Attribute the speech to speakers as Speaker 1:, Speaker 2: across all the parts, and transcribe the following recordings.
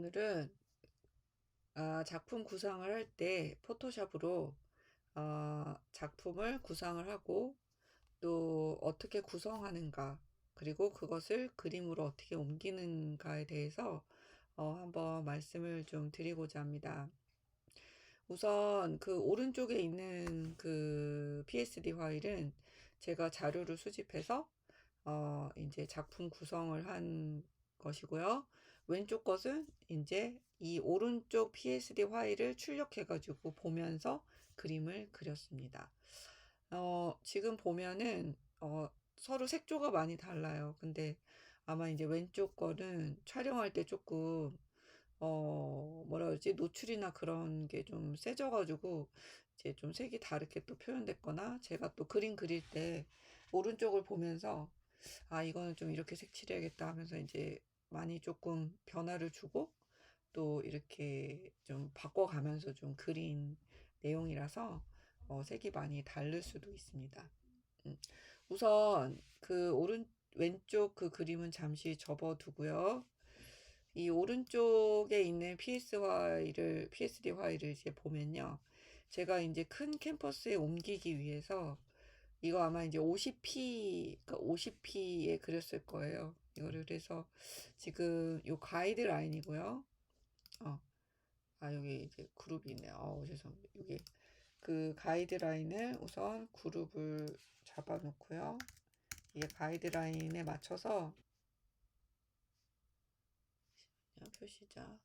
Speaker 1: 오늘은 작품 구상을 할 때 포토샵으로 작품을 구상을 하고 또 어떻게 구성하는가, 그리고 그것을 그림으로 어떻게 옮기는가에 대해서 한번 말씀을 좀 드리고자 합니다. 우선 그 오른쪽에 있는 그 PSD 파일은 제가 자료를 수집해서 이제 작품 구성을 한 것이고요. 왼쪽 것은 이제 이 오른쪽 PSD 파일을 출력해가지고 보면서 그림을 그렸습니다. 지금 보면은 서로 색조가 많이 달라요. 근데 아마 이제 왼쪽 거는 촬영할 때 조금 뭐라 그러지? 노출이나 그런 게 좀 세져가지고 이제 좀 색이 다르게 또 표현됐거나, 제가 또 그림 그릴 때 오른쪽을 보면서 이거는 좀 이렇게 색칠해야겠다 하면서 이제 많이 조금 변화를 주고 또 이렇게 좀 바꿔가면서 좀 그린 내용이라서 색이 많이 다를 수도 있습니다. 우선 그 왼쪽 그 그림은 잠시 접어두고요. 이 오른쪽에 있는 PSD 파일을 이제 보면요. 제가 이제 큰 캠퍼스에 옮기기 위해서 이거 아마 이제 50p, 그러니까 50p에 그렸을 거예요. 이거를 그래서 지금 요 가이드라인이고요. 여기 이제 그룹이 있네요. 죄송합니다. 여기 그 가이드라인을 우선 그룹을 잡아 놓고요. 이게 가이드라인에 맞춰서 표시자,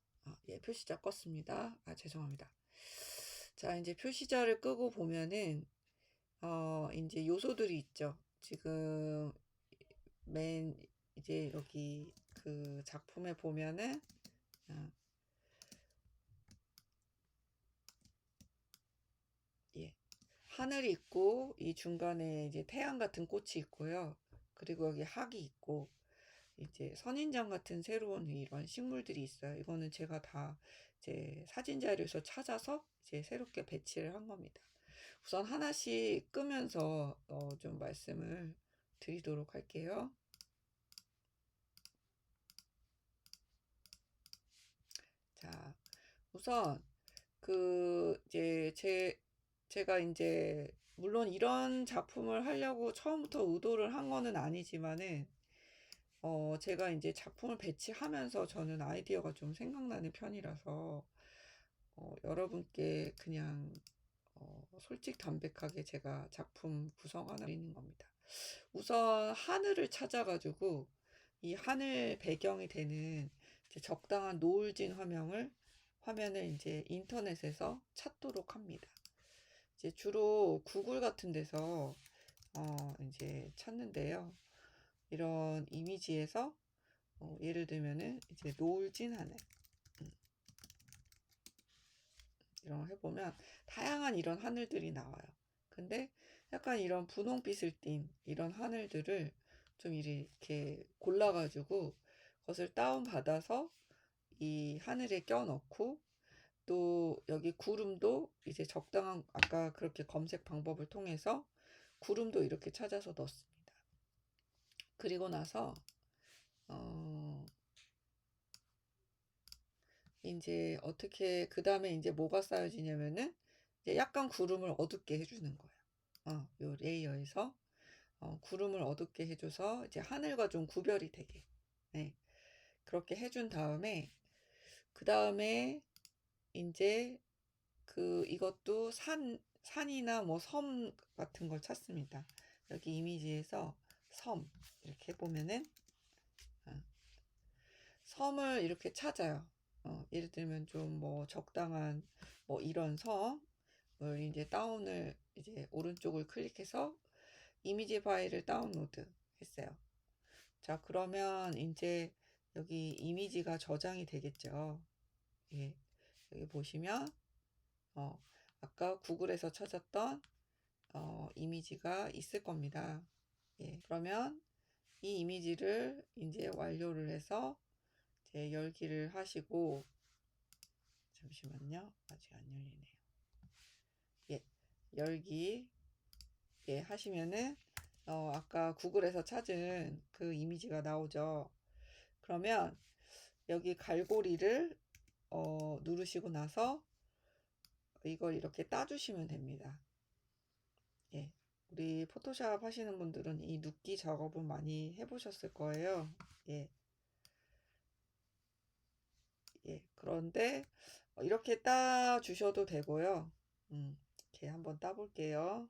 Speaker 1: 예, 표시자 껐습니다. 죄송합니다. 자, 이제 표시자를 끄고 보면은 이제 요소들이 있죠. 지금 맨 이제 여기 그 작품에 보면은 예, 하늘이 있고 이 중간에 이제 태양 같은 꽃이 있고요. 그리고 여기 학이 있고 이제 선인장 같은 새로운 이런 식물들이 있어요. 이거는 제가 다 이제 사진 자료에서 찾아서 이제 새롭게 배치를 한 겁니다. 우선 하나씩 끄면서 좀 말씀을 드리도록 할게요. 자, 우선 그 이제 제가 이제 물론 이런 작품을 하려고 처음부터 의도를 한 거는 아니지만은 제가 이제 작품을 배치하면서 저는 아이디어가 좀 생각나는 편이라서 여러분께 그냥 솔직담백하게 제가 작품 구성 하나 드리는 겁니다. 우선 하늘을 찾아가지고 이 하늘 배경이 되는 이제 적당한 노을진 화면을 이제 인터넷에서 찾도록 합니다. 이제 주로 구글 같은 데서 이제 찾는데요. 이런 이미지에서 예를 들면은 이제 노을진 하늘 이런 거 해보면 다양한 이런 하늘들이 나와요. 근데 약간 이런 분홍빛을 띤 이런 하늘들을 좀 이렇게 골라가지고 그것을 다운받아서 이 하늘에 껴넣고, 또 여기 구름도 이제 적당한 아까 그렇게 검색 방법을 통해서 구름도 이렇게 찾아서 넣습니다. 그리고 나서 이제 어떻게 그 다음에 이제 뭐가 쌓여지냐면은 이제 약간 구름을 어둡게 해주는 거예요. 요 레이어에서 구름을 어둡게 해줘서 이제 하늘과 좀 구별이 되게, 네, 그렇게 해준 다음에 그 다음에 이제 그 이것도 산이나 뭐 섬 같은 걸 찾습니다. 여기 이미지에서 섬 이렇게 보면은 섬을 이렇게 찾아요. 예를 들면 좀 뭐 적당한 뭐 이런 섬을 이제 다운을 이제 오른쪽을 클릭해서 이미지 파일을 다운로드 했어요. 자, 그러면 이제 여기 이미지가 저장이 되겠죠. 예. 여기 보시면 아까 구글에서 찾았던 이미지가 있을 겁니다. 예. 그러면 이 이미지를 이제 완료를 해서 이제 열기를 하시고, 잠시만요. 아직 안 열리네요. 예. 열기 하시면은 아까 구글에서 찾은 그 이미지가 나오죠. 그러면 여기 갈고리를 누르시고 나서 이걸 이렇게 따주시면 됩니다. 예. 우리 포토샵 하시는 분들은 이 눕기 작업은 많이 해보셨을 거예요. 예. 예. 그런데 이렇게 따 주셔도 되고요. 이렇게 한번 따볼게요.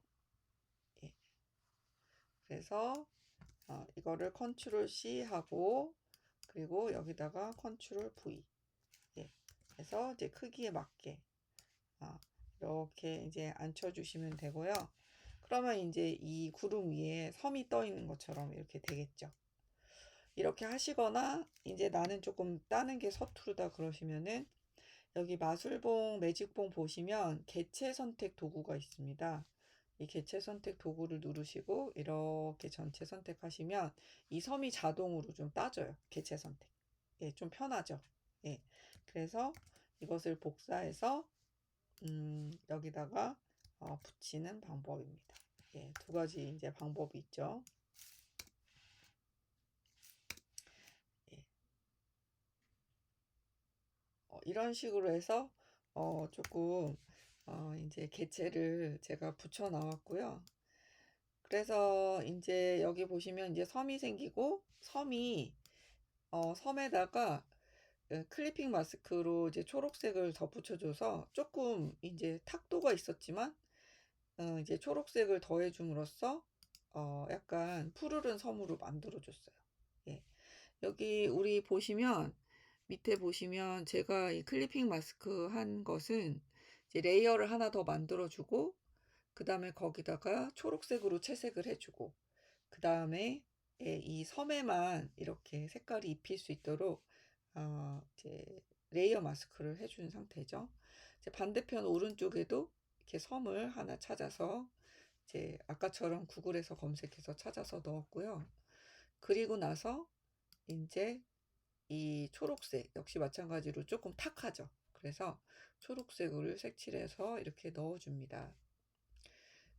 Speaker 1: 예. 그래서 이거를 컨트롤 C 하고, 그리고 여기다가 컨트롤 V. 예. 그래서 이제 크기에 맞게 이렇게 이제 앉혀주시면 되고요. 그러면 이제 이 구름 위에 섬이 떠 있는 것처럼 이렇게 되겠죠. 이렇게 하시거나 이제 나는 조금 따는 게 서투르다 그러시면은 여기 마술봉 매직봉 보시면 개체 선택 도구가 있습니다. 이 개체 선택 도구를 누르시고 이렇게 전체 선택하시면 이 섬이 자동으로 좀 따져요. 개체 선택. 예, 좀 편하죠. 예. 그래서 이것을 복사해서 여기다가 붙이는 방법입니다. 예, 두 가지 이제 방법이 있죠. 예. 이런 식으로 해서 조금 이제 개체를 제가 붙여 나왔고요. 그래서 이제 여기 보시면 이제 섬이 생기고 섬에다가 클리핑 마스크로 이제 초록색을 덧붙여줘서 조금 이제 탁도가 있었지만 이제 초록색을 더해줌으로써 약간 푸르른 섬으로 만들어줬어요. 예. 여기 우리 보시면 밑에 보시면 제가 이 클리핑 마스크 한 것은 이제 레이어를 하나 더 만들어주고, 그 다음에 거기다가 초록색으로 채색을 해주고, 그 다음에 이 섬에만 이렇게 색깔이 입힐 수 있도록 이제 레이어 마스크를 해준 상태죠. 이제 반대편 오른쪽에도 이렇게 섬을 하나 찾아서 이제 아까처럼 구글에서 검색해서 찾아서 넣었고요. 그리고 나서 이제 이 초록색 역시 마찬가지로 조금 탁하죠. 그래서 초록색을 색칠해서 이렇게 넣어줍니다.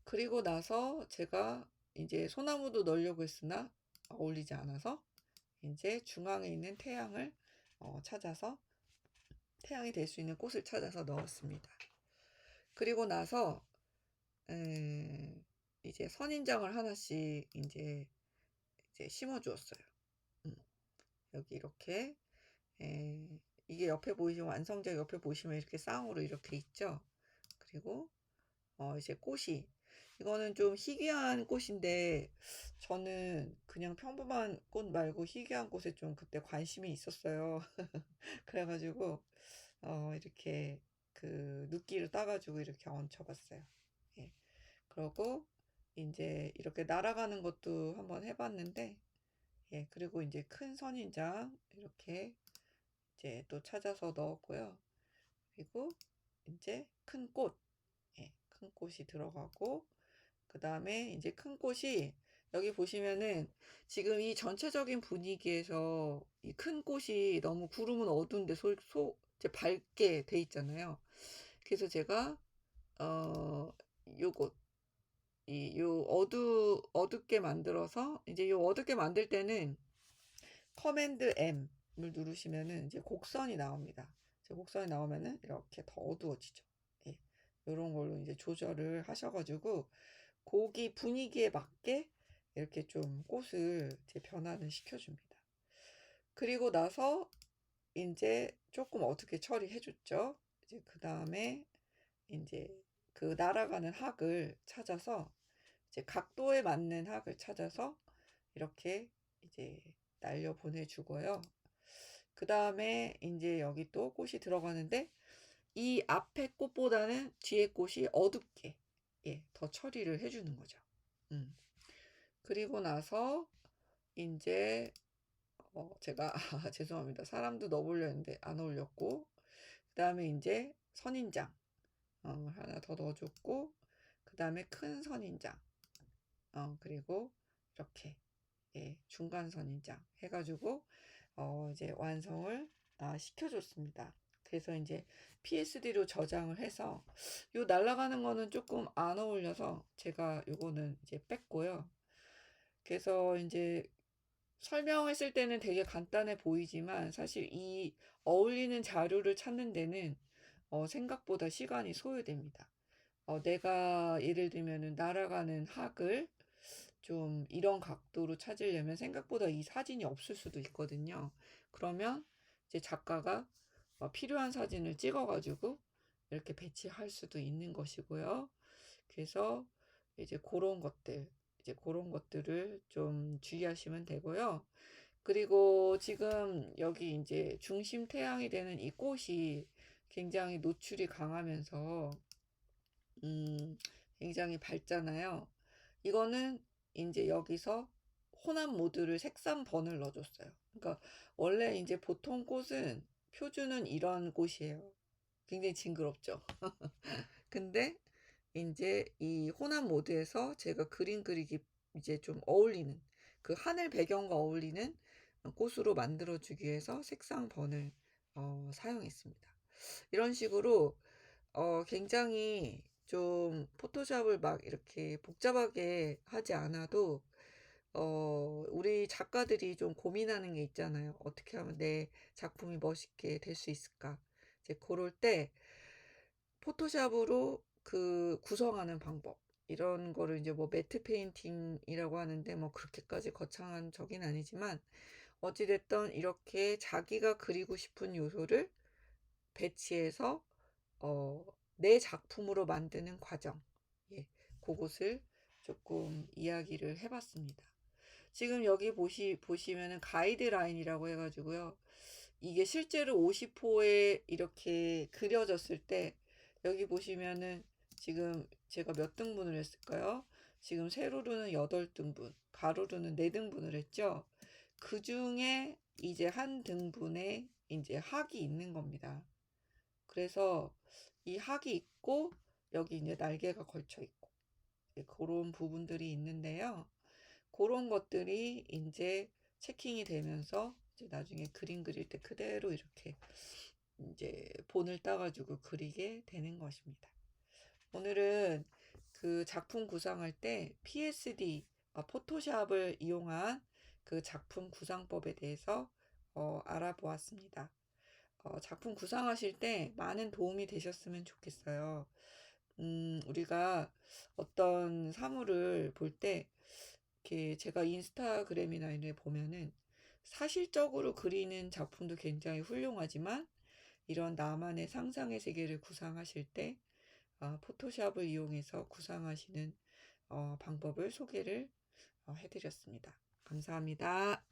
Speaker 1: 그리고 나서 제가 이제 소나무도 넣으려고 했으나 어울리지 않아서 이제 중앙에 있는 태양을 찾아서 태양이 될 수 있는 꽃을 찾아서 넣었습니다. 그리고 나서 이제 선인장을 하나씩 이제 심어 주었어요. 여기 이렇게 이게 옆에 보이시면 완성작 옆에 보시면 이렇게 쌍으로 이렇게 있죠. 그리고 이제 꽃이, 이거는 좀 희귀한 꽃인데 저는 그냥 평범한 꽃 말고 희귀한 꽃에 좀 그때 관심이 있었어요. 그래가지고 이렇게 그 눕기를 따가지고 이렇게 얹혀봤어요. 예. 그러고 이제 이렇게 날아가는 것도 한번 해봤는데, 예. 그리고 이제 큰 선인장 이렇게 이제 또 찾아서 넣었고요. 그리고 이제 큰 꽃, 예, 큰 꽃이 들어가고, 그 다음에 이제 큰 꽃이 여기 보시면은 지금 이 전체적인 분위기에서 이 큰 꽃이 너무 구름은 어두운데 이제 밝게 돼 있잖아요. 그래서 제가 요것 요 어둡게 만들어서, 이제 요 어둡게 만들 때는 커맨드 M을 누르시면은 이제 곡선이 나옵니다. 이제 곡선이 나오면은 이렇게 더 어두워지죠. 예. 요런 걸로 이제 조절을 하셔가지고 고기 분위기에 맞게 이렇게 좀 꽃을 이제 변화를 시켜줍니다. 그리고 나서 이제 조금 어떻게 처리해 줬죠. 이제 그 다음에 이제 그 날아가는 학을 찾아서 이제 각도에 맞는 학을 찾아서 이렇게 이제 날려 보내주고요. 그 다음에 이제 여기 또 꽃이 들어가는데 이 앞에 꽃보다는 뒤에 꽃이 어둡게, 예, 더 처리를 해주는 거죠. 그리고 나서 이제 제가 죄송합니다. 사람도 넣어보려 했는데 안 어울렸고, 그 다음에 이제 선인장 하나 더 넣어줬고, 그 다음에 큰 선인장, 그리고 이렇게, 예, 중간 선인장 해가지고 이제 완성을 시켜줬습니다. 그래서 이제 PSD로 저장을 해서 요 날아가는 거는 조금 안 어울려서 제가 요거는 이제 뺐고요. 그래서 이제 설명했을 때는 되게 간단해 보이지만 사실 이 어울리는 자료를 찾는 데는 생각보다 시간이 소요됩니다. 내가 예를 들면은 날아가는 학을 좀 이런 각도로 찾으려면 생각보다 이 사진이 없을 수도 있거든요. 그러면 이제 작가가 필요한 사진을 찍어 가지고 이렇게 배치할 수도 있는 것이고요. 그래서 이제 그런 것들을 좀 주의하시면 되고요. 그리고 지금 여기 이제 중심 태양이 되는 이 꽃이 굉장히 노출이 강하면서 굉장히 밝잖아요. 이거는 이제 여기서 혼합 모드를 색상 번을 넣어줬어요. 그러니까 원래 이제 보통 꽃은 표준은 이런 꽃이에요. 굉장히 징그럽죠. 근데 이제 이 혼합 모드에서 제가 그림 그리기 이제 좀 어울리는 그 하늘 배경과 어울리는 꽃으로 만들어주기 위해서 색상 번을 사용했습니다. 이런 식으로 굉장히 좀 포토샵을 막 이렇게 복잡하게 하지 않아도 우리 작가들이 좀 고민하는 게 있잖아요. 어떻게 하면 내 작품이 멋있게 될 수 있을까? 이제 그럴 때 포토샵으로 그 구성하는 방법 이런 거를 이제 뭐 매트 페인팅이라고 하는데 뭐 그렇게까지 거창한 적인 아니지만 어찌됐든 이렇게 자기가 그리고 싶은 요소를 배치해서 내 작품으로 만드는 과정, 예, 그것을 조금 이야기를 해봤습니다. 지금 여기 보시면은 가이드라인이라고 해가지고요. 이게 실제로 50호에 이렇게 그려졌을 때 여기 보시면은 지금 제가 몇 등분을 했을까요? 지금 세로로는 8등분, 가로로는 4등분을 했죠. 그 중에 이제 한 등분에 이제 학이 있는 겁니다. 그래서 이 학이 있고 여기 이제 날개가 걸쳐 있고 그런 부분들이 있는데요. 그런 것들이 이제 체킹이 되면서 이제 나중에 그림 그릴 때 그대로 이렇게 이제 본을 따가지고 그리게 되는 것입니다. 오늘은 그 작품 구상할 때 PSD, 포토샵을 이용한 그 작품 구상법에 대해서 알아보았습니다. 작품 구상하실 때 많은 도움이 되셨으면 좋겠어요. 우리가 어떤 사물을 볼 때, 이렇게 제가 인스타그램이나 이런 데 보면은 사실적으로 그리는 작품도 굉장히 훌륭하지만 이런 나만의 상상의 세계를 구상하실 때 포토샵을 이용해서 구상하시는 방법을 소개를 해드렸습니다. 감사합니다.